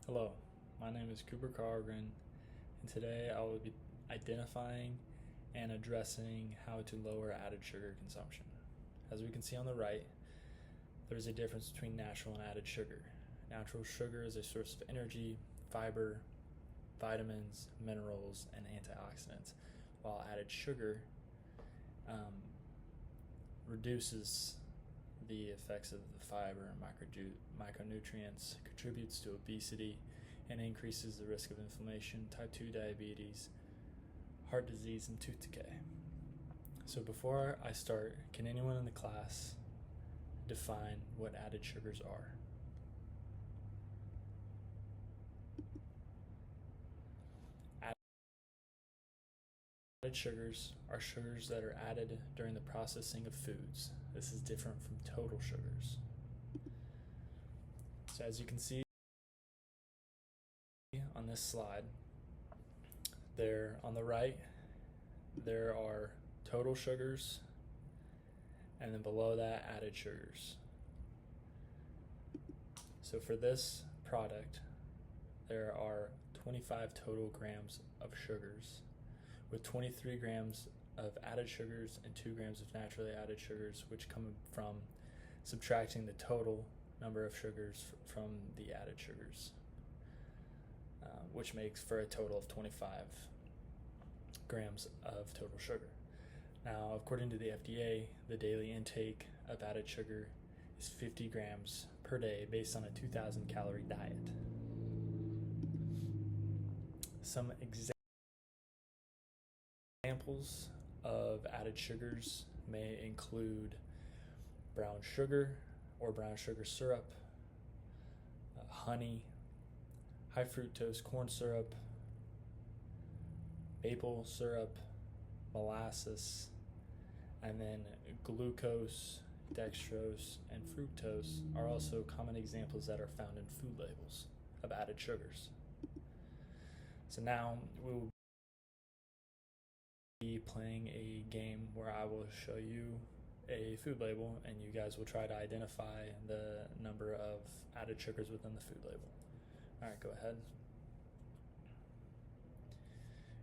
Hello, my name is Cooper Cargren, and today I will be identifying and addressing how to lower added sugar consumption. As we can see on the right, there's a difference between natural and added sugar. Natural sugar is a source of energy, fiber, vitamins, minerals, and antioxidants, while added sugar reduces the effects of the fiber and micronutrients, contributes to obesity, and increases the risk of inflammation, type 2 diabetes, heart disease, and tooth decay. So before I start, can anyone in the class define what added sugars are? Added sugars are sugars that are added during the processing of foods. This is different from total sugars. So as you can see on this slide, there on the right, there are total sugars, and then below that, added sugars. So for this product, there are 25 total grams of sugars, with 23 grams of added sugars and 2 grams of naturally added sugars, which come from subtracting the total number of sugars from the added sugars, which makes for a total of 25 grams of total sugar. Now, according to the FDA, the daily intake of added sugar is 50 grams per day based on a 2,000 calorie diet. Some examples of added sugars may include brown sugar or brown sugar syrup, honey, high fructose corn syrup, maple syrup, molasses, and then glucose, dextrose, and fructose are also common examples that are found in food labels of added sugars. So now we will be playing a game where I will show you a food label and you guys will try to identify the number of added sugars within the food label. All right, go ahead.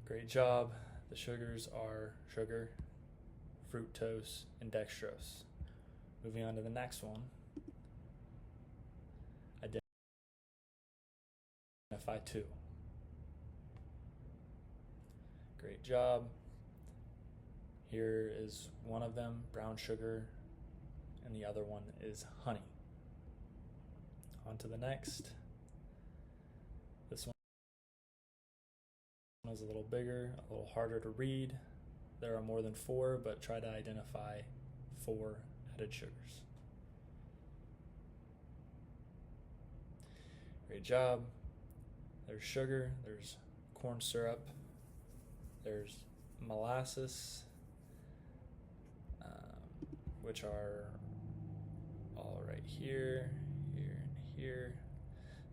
Great job. The sugars are sugar, fructose, and dextrose. Moving on to the next one. Identify two. Great job. Here is one of them, brown sugar, and the other one is honey. On to the next. This one is a little bigger, a little harder to read. There are more than 4, but try to identify 4 added sugars. Great job. There's sugar, there's corn syrup, there's molasses, which are all right here, here, and here.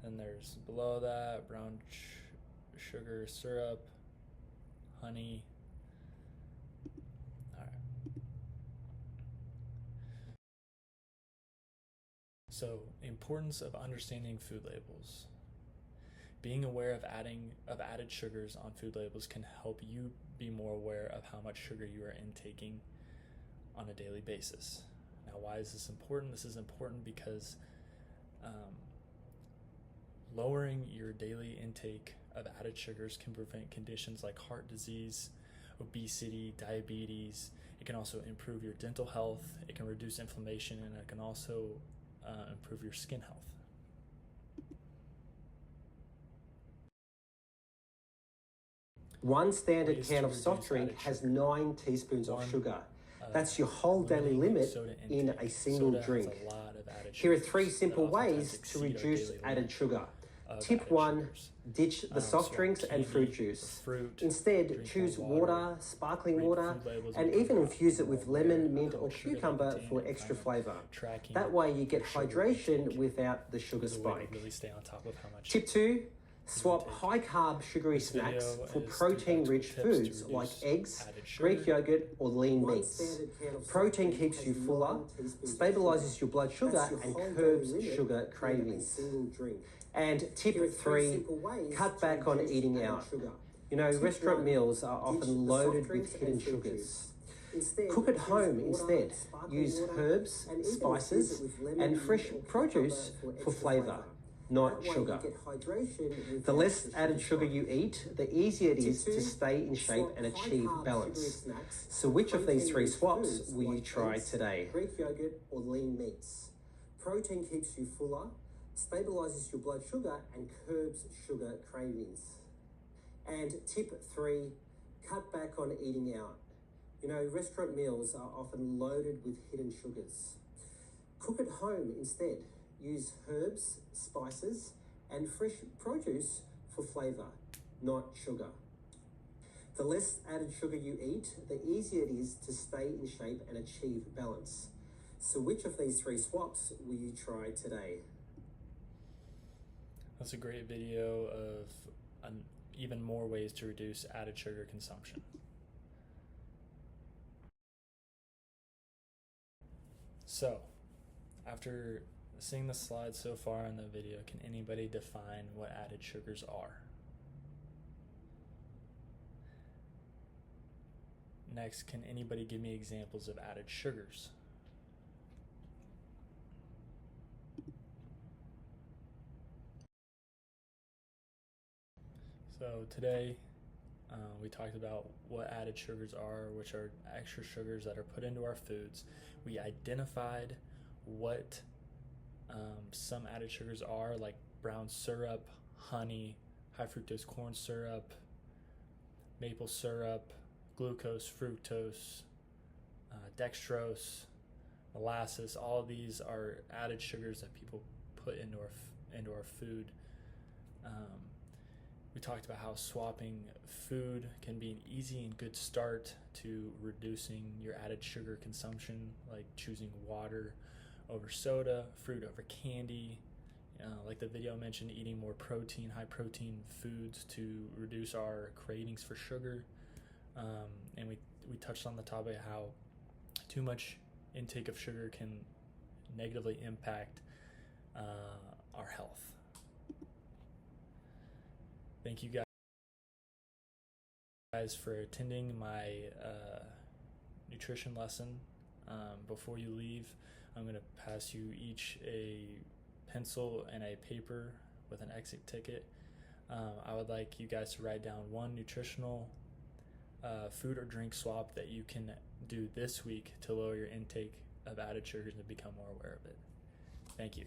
Then there's below that brown sugar syrup, honey. All right. So, importance of understanding food labels. Being aware of added sugars on food labels can help you be more aware of how much sugar you are intaking on a daily basis. Now, why is this important? This is important because lowering your daily intake of added sugars can prevent conditions like heart disease, obesity, diabetes. It can also improve your dental health, it can reduce inflammation, and it can also improve your skin health. One standard can of soft drink has 9 teaspoons of sugar. That's your whole daily limit in a single drink. Here are 3 simple ways to reduce added sugar. Tip 1, ditch the soft drinks and fruit juice. Instead, choose water, sparkling water, and even infuse it with lemon, mint, or cucumber for extra flavor. That way you get hydration without the sugar spike. Tip 2, Swap high-carb sugary snacks for protein-rich foods like eggs, Greek yogurt, or lean meats. Protein keeps you fuller, stabilizes your blood sugar, and curbs sugar cravings. And tip 3, cut back on eating out. You know, restaurant meals are often loaded with hidden sugars. Cook at home instead. Use herbs, spices, and fresh produce for flavour, not sugar. The less added sugar you eat, the easier it is to stay in shape and achieve balance. So which of these 3 swaps will you try today? Greek yogurt or lean meats. Protein keeps you fuller, stabilizes your blood sugar, and curbs sugar cravings. And tip 3, cut back on eating out. You know, restaurant meals are often loaded with hidden sugars. Cook at home instead. Use herbs, spices, and fresh produce for flavour, not sugar. The less added sugar you eat, the easier it is to stay in shape and achieve balance. So which of these 3 swaps will you try today? That's a great video of even more ways to reduce added sugar consumption. So, after seeing the slides so far in the video, can anybody define what added sugars are? Next, can anybody give me examples of added sugars? So today, we talked about what added sugars are, which are extra sugars that are put into our foods. We identified what some added sugars are, like brown syrup, honey, high fructose corn syrup, maple syrup, glucose, fructose, dextrose, molasses. All of these are added sugars that people put into our food. We talked about how swapping food can be an easy and good start to reducing your added sugar consumption, like choosing water over soda, fruit over candy. Like the video mentioned, eating more protein, high protein foods to reduce our cravings for sugar. And we touched on the topic of how too much intake of sugar can negatively impact our health. Thank you guys for attending my nutrition lesson. Before you leave, I'm going to pass you each a pencil and a paper with an exit ticket. I would like you guys to write down one nutritional food or drink swap that you can do this week to lower your intake of added sugars and become more aware of it. Thank you.